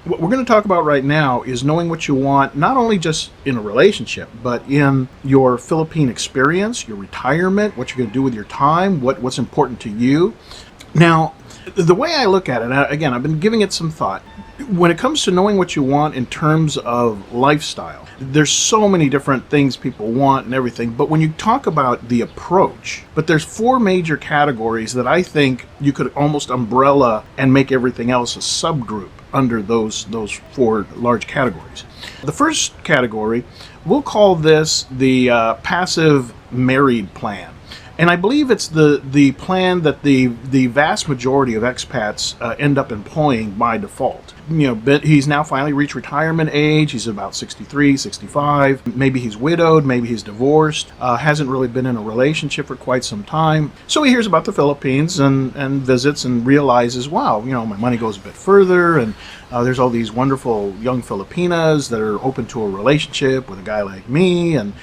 What we're going to talk about right now is knowing what you want, not only just in a relationship, but in your Philippine experience, your retirement, what you're going to do with your time, what's important to you. Now, the way I look at it, again, I've been giving it some thought. When it comes to knowing what you want in terms of lifestyle, there's so many different things people want and everything, but when you talk about the approach, but there's four major categories that I think you could almost umbrella and make everything else a subgroup under those four large categories. The first category, we'll call this the passive married plan. And I believe it's the plan that the vast majority of expats end up employing by default. He's now finally reached retirement age. He's about 63, 65. Maybe he's widowed. Maybe he's divorced. Hasn't really been in a relationship for quite some time. So he hears about the Philippines and visits and realizes, wow, my money goes a bit further, and there's all these wonderful young Filipinas that are open to a relationship with a guy like me, and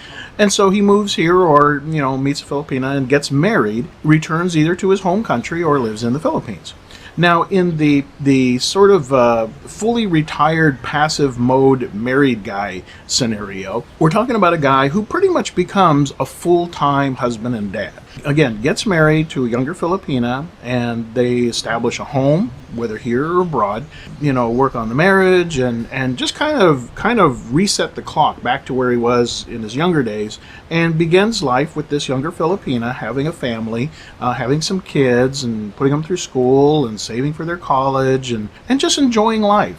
so he moves here, or meets a Filipina and gets married, returns either to his home country or lives in the Philippines. Now, in the sort of fully retired passive mode married guy scenario, we're talking about a guy who pretty much becomes a full-time husband and dad. Again, gets married to a younger Filipina, and they establish a home, whether here or abroad, work on the marriage and just kind of reset the clock back to where he was in his younger days, and begins life with this younger Filipina, having a family, having some kids, and putting them through school and saving for their college, and just enjoying life,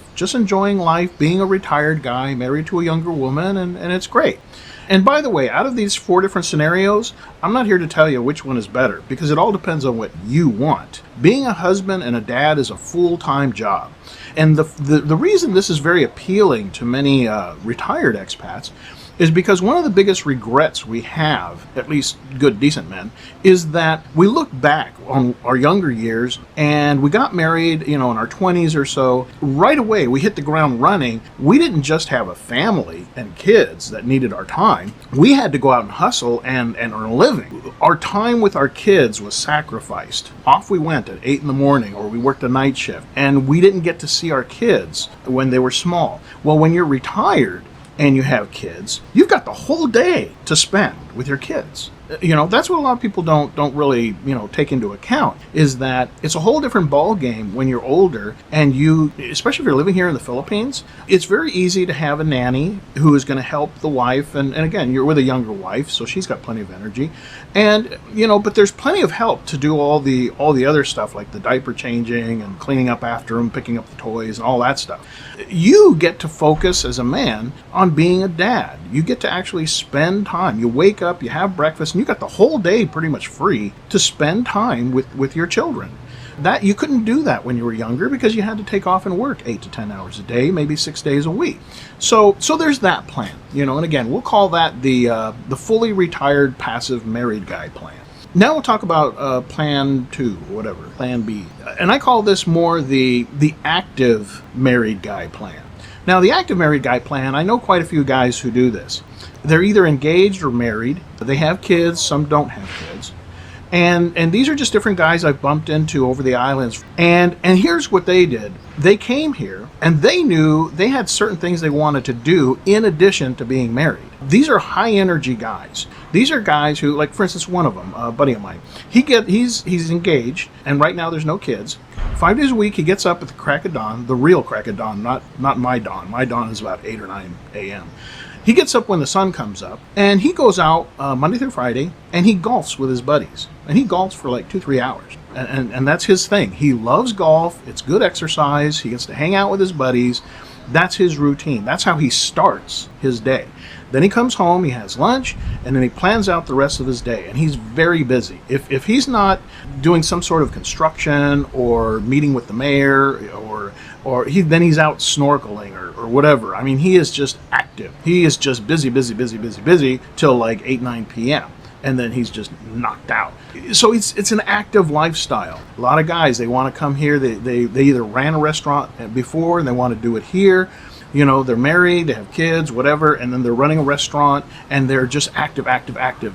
being a retired guy married to a younger woman, and it's great. And by the way, out of these four different scenarios, I'm not here to tell you which one is better, because it all depends on what you want. Being a husband and a dad is a full-time job. And the reason this is very appealing to many retired expats is because one of the biggest regrets we have, at least good, decent men, is that we look back on our younger years and we got married, in our 20s or so. Right away, we hit the ground running. We didn't just have a family and kids that needed our time. We had to go out and hustle and earn a living. Our time with our kids was sacrificed. Off we went at 8 in the morning, or we worked a night shift, and we didn't get to see our kids when they were small. Well, when you're retired and you have kids, you've got the whole day to spend with your kids. That's what a lot of people don't really, take into account, is that it's a whole different ball game when you're older, and especially if you're living here in the Philippines, it's very easy to have a nanny who is going to help the wife, and again, you're with a younger wife, so she's got plenty of energy, and but there's plenty of help to do all the other stuff, like the diaper changing and cleaning up after them, picking up the toys and all that stuff. You get to focus as a man on being a dad. You get to actually spend time. You wake up, you have breakfast, and you got the whole day pretty much free to spend time with your children. That you couldn't do that when you were younger, because you had to take off and work 8 to 10 hours a day, maybe 6 days a week. So there's that plan, and again, we'll call that the fully retired passive married guy plan. Now we'll talk about plan 2, whatever, plan B. And I call this more the active married guy plan. Now, the active married guy plan, I know quite a few guys who do this. They're either engaged or married. They have kids, some don't have kids. And these are just different guys I've bumped into over the islands. And here's what they did. They came here, and they knew they had certain things they wanted to do in addition to being married. These are high energy guys. These are guys who, like, for instance, one of them, a buddy of mine, he's engaged, and right now there's no kids. 5 days a week, he gets up at the crack of dawn, the real crack of dawn, not my dawn. My dawn is about 8 or 9 a.m. He gets up when the sun comes up, and he goes out Monday through Friday, and he golfs with his buddies. And he golfs for like 2-3 hours. And that's his thing. He loves golf. It's good exercise. He gets to hang out with his buddies. That's his routine. That's how he starts his day. Then he comes home, he has lunch, and then he plans out the rest of his day. And he's very busy. If he's not doing some sort of construction or meeting with the mayor, then he's out snorkeling or whatever. I mean, he is just active. He is just busy till like 8, 9 p.m. And then he's just knocked out. So it's an active lifestyle. A lot of guys, they want to come here. They either ran a restaurant before and they want to do it here. They're married, they have kids, whatever, and then they're running a restaurant, and they're just active.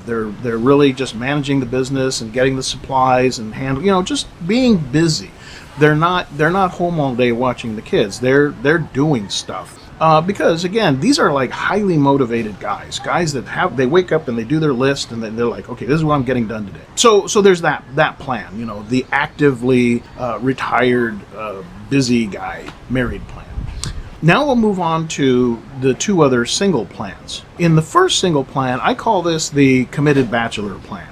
They're really just managing the business and getting the supplies and handling, just being busy. They're not home all day watching the kids. They're doing stuff. Because again, these are like highly motivated guys that they wake up and they do their list and then they're like, okay, this is what I'm getting done today. So there's that plan, the actively retired, busy guy, married plan. Now we'll move on to the two other single plans. In the first single plan, I call this the committed bachelor plan.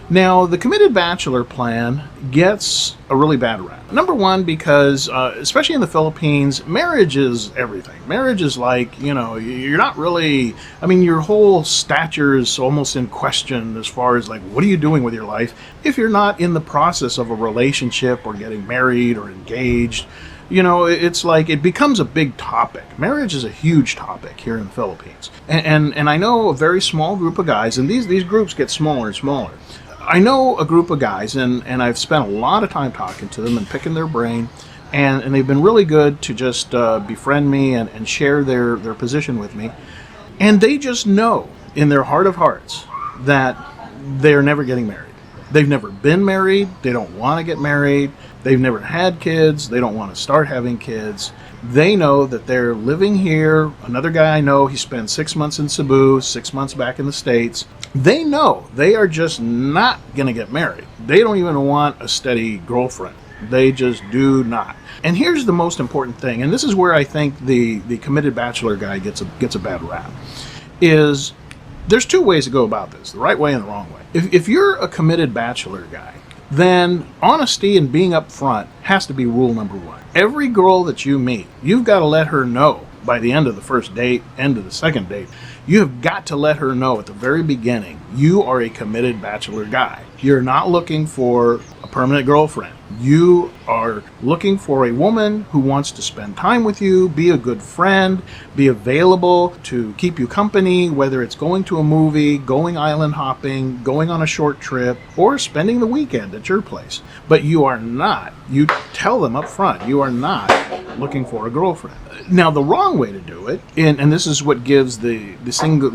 Now, the committed bachelor plan gets a really bad rap. Number one, because, especially in the Philippines, marriage is everything. Marriage is like, you're not really, your whole stature is almost in question as far as like, what are you doing with your life if you're not in the process of a relationship or getting married or engaged. It's like it becomes a big topic. Marriage is a huge topic here in the Philippines. And I know a very small group of guys, and these groups get smaller and smaller. I know a group of guys, and I've spent a lot of time talking to them and picking their brain, and they've been really good to just befriend me and share their position with me. And they just know in their heart of hearts that they're never getting married. They've never been married. They don't want to get married. They've never had kids. They don't want to start having kids. They know that they're living here. Another guy I know, he spent 6 months in Cebu, 6 months back in the States. They know they are just not going to get married. They don't even want a steady girlfriend. They just do not. And here's the most important thing, and this is where I think the committed bachelor guy gets a bad rap, is there's two ways to go about this, the right way and the wrong way. If you're a committed bachelor guy, then honesty and being upfront has to be rule number one. Every girl that you meet, you've got to let her know by the end of the first date, end of the second date, you have got to let her know at the very beginning, you are a committed bachelor guy. You're not looking for a permanent girlfriend. You are looking for a woman who wants to spend time with you, be a good friend, be available to keep you company, whether it's going to a movie, going island hopping, going on a short trip, or spending the weekend at your place. But you are not, you tell them up front, you are not looking for a girlfriend. Now, the wrong way to do it, and this is what gives the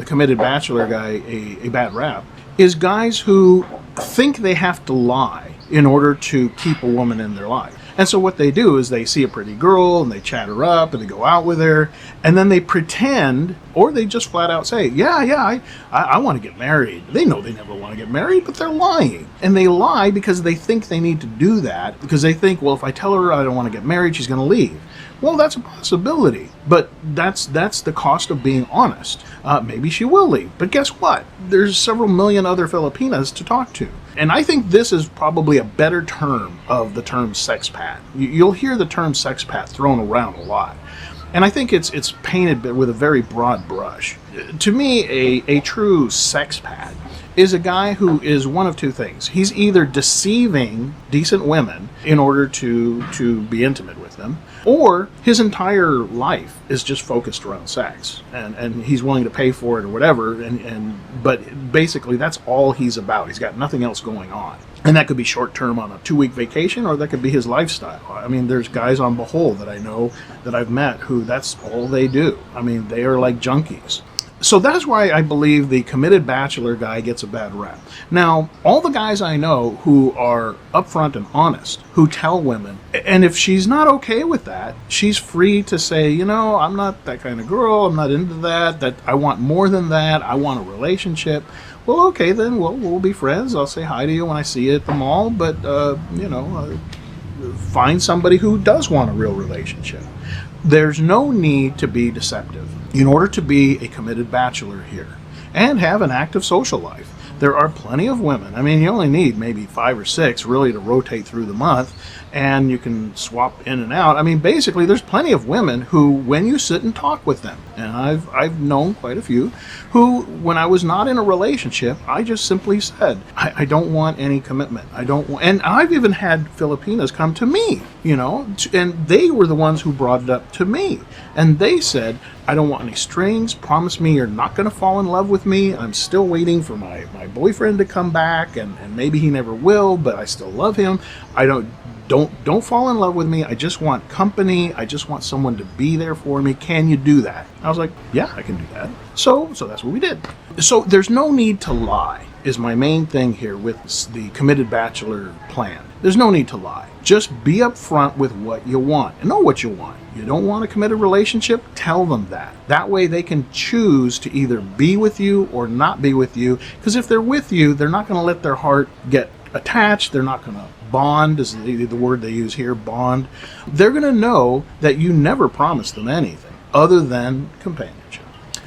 committed bachelor guy a bad rap, is guys who think they have to lie in order to keep a woman in their life. And so what they do is they see a pretty girl and they chat her up and they go out with her, and then they pretend, or they just flat out say, I want to get married. They know they never want to get married, but they're lying. And they lie because they think they need to do that, because they think, well, if I tell her I don't want to get married, she's going to leave. Well, that's a possibility, but that's the cost of being honest. Maybe she will leave, but guess what? There's several million other Filipinas to talk to. And I think this is probably a better term of the term sexpat. You'll hear the term sexpat thrown around a lot. And I think it's painted with a very broad brush. To me, a true sexpat is a guy who is one of two things. He's either deceiving decent women in order to be intimate with them, or his entire life is just focused around sex, and he's willing to pay for it or whatever, but basically that's all he's about. He's got nothing else going on. And that could be short term on a 2-week vacation, or that could be his lifestyle. I mean, there's guys on Bohol that I know that I've met who that's all they do. I mean, they are like junkies. So that's why I believe the committed bachelor guy gets a bad rap. Now, all the guys I know who are upfront and honest, who tell women, and if she's not okay with that, she's free to say, I'm not that kind of girl, I'm not into that I want more than that, I want a relationship. Well, okay, then we'll be friends. I'll say hi to you when I see you at the mall, but, find somebody who does want a real relationship. There's no need to be deceptive in order to be a committed bachelor here and have an active social life. There are plenty of women. I mean, you only need maybe 5 or 6 really to rotate through the month, and you can swap in and out. I mean, basically, there's plenty of women who, when you sit and talk with them, and I've known quite a few, who, when I was not in a relationship, I just simply said, I don't want any commitment. And I've even had Filipinas come to me, and they were the ones who brought it up to me. And they said, I don't want any strings. Promise me you're not going to fall in love with me. I'm still waiting for my boyfriend to come back, and maybe he never will, but I still love him. Don't fall in love with me. I just want company. I just want someone to be there for me. Can you do that? I was like, yeah, I can do that. So that's what we did. So there's no need to lie. is my main thing here with the committed bachelor plan. There's no need to lie. Just be upfront with what you want and know what you want. You don't want a committed relationship? Tell them that. That way they can choose to either be with you or not be with you. Because if they're with you, they're not going to let their heart get attached. They're not going to bond, is the word they use here, bond. They're going to know that you never promised them anything other than companionship.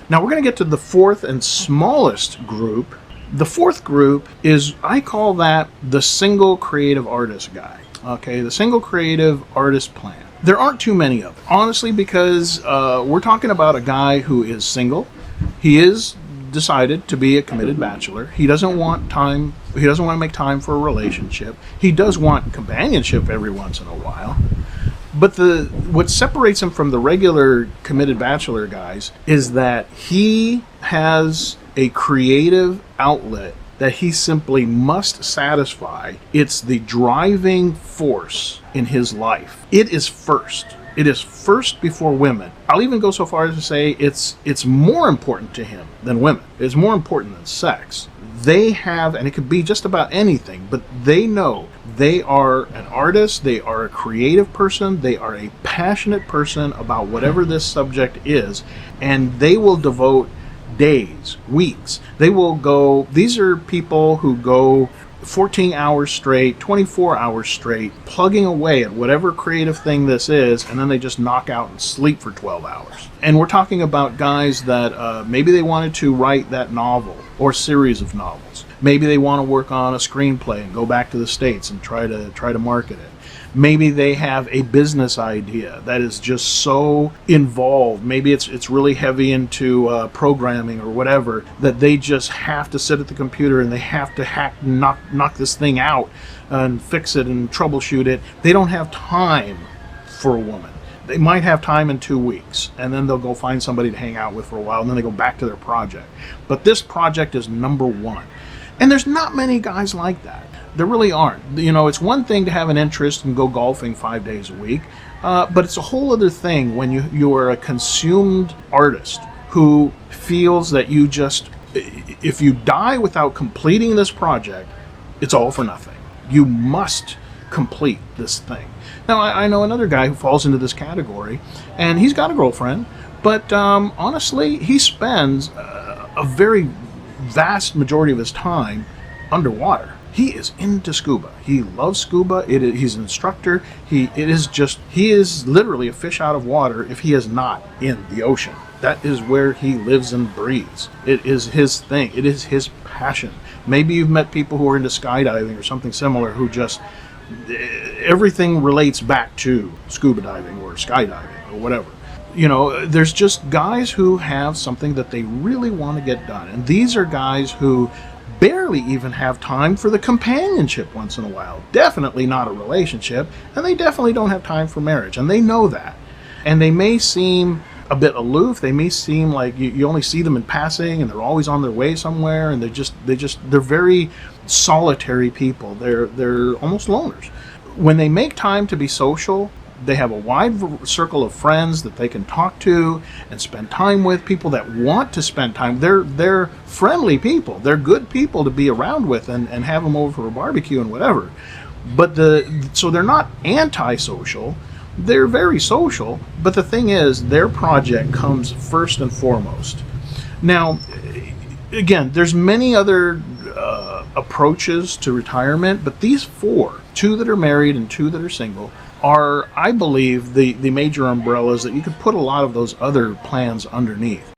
Now we're going to get to the fourth and smallest group. The fourth group is, I call that the single creative artist guy. Okay, the single creative artist plan. There aren't too many of them, honestly, because we're talking about a guy who is single. He is decided to be a committed bachelor. He doesn't want time. He doesn't want to make time for a relationship. He does want companionship every once in a while. But what separates him from the regular committed bachelor guys is that he has a creative outlet that he simply must satisfy. It's the driving force in his life. It is first. It is first before women. I'll even go so far as to say it's more important to him than women. It's more important than sex. They have, and it could be just about anything, but they know they are an artist, they are a creative person, they are a passionate person about whatever this subject is, and they will devote days, weeks. They will go, these are people who go 14 hours straight, 24 hours straight, plugging away at whatever creative thing this is, and then they just knock out and sleep for 12 hours. And we're talking about guys that maybe they wanted to write that novel or series of novels. Maybe they want to work on a screenplay and go back to the States and try to market it. Maybe they have a business idea that is just so involved. Maybe it's really heavy into programming or whatever, that they just have to sit at the computer and they have to knock this thing out and fix it and troubleshoot it. They don't have time for a woman. They might have time in 2 weeks, and then they'll go find somebody to hang out with for a while, and then they go back to their project. But this project is number one. And there's not many guys like that. There really aren't. You know, it's one thing to have an interest and go golfing 5 days a week, but it's a whole other thing when you are a consumed artist who feels that you just, if you die without completing this project, it's all for nothing. You must complete this thing. Now, I know another guy who falls into this category, and he's got a girlfriend, but honestly, he spends a very vast majority of his time underwater. He is into scuba. He loves scuba. He's an instructor. He is literally a fish out of water if he is not in the ocean. That is where he lives and breathes. It is his thing. It is his passion. Maybe you've met people who are into skydiving or something similar who just, everything relates back to scuba diving or skydiving or whatever. You know, there's just guys who have something that they really want to get done. And these are guys who barely even have time for the companionship once in a while. Definitely not a relationship. And they definitely don't have time for marriage. And they know that. And they may seem a bit aloof. They may seem like you only see them in passing and they're always on their way somewhere. And they're very solitary people. They're almost loners. When they make time to be social, they have a wide circle of friends that they can talk to and spend time with, people that want to spend time. They're friendly people. They're good people to be around with and have them over for a barbecue and whatever. But so they're not antisocial. They're very social. But the thing is, their project comes first and foremost. Now, again, there's many other approaches to retirement, but these four, 2 that are married and 2 that are single, are, I believe, the major umbrellas that you could put a lot of those other plans underneath.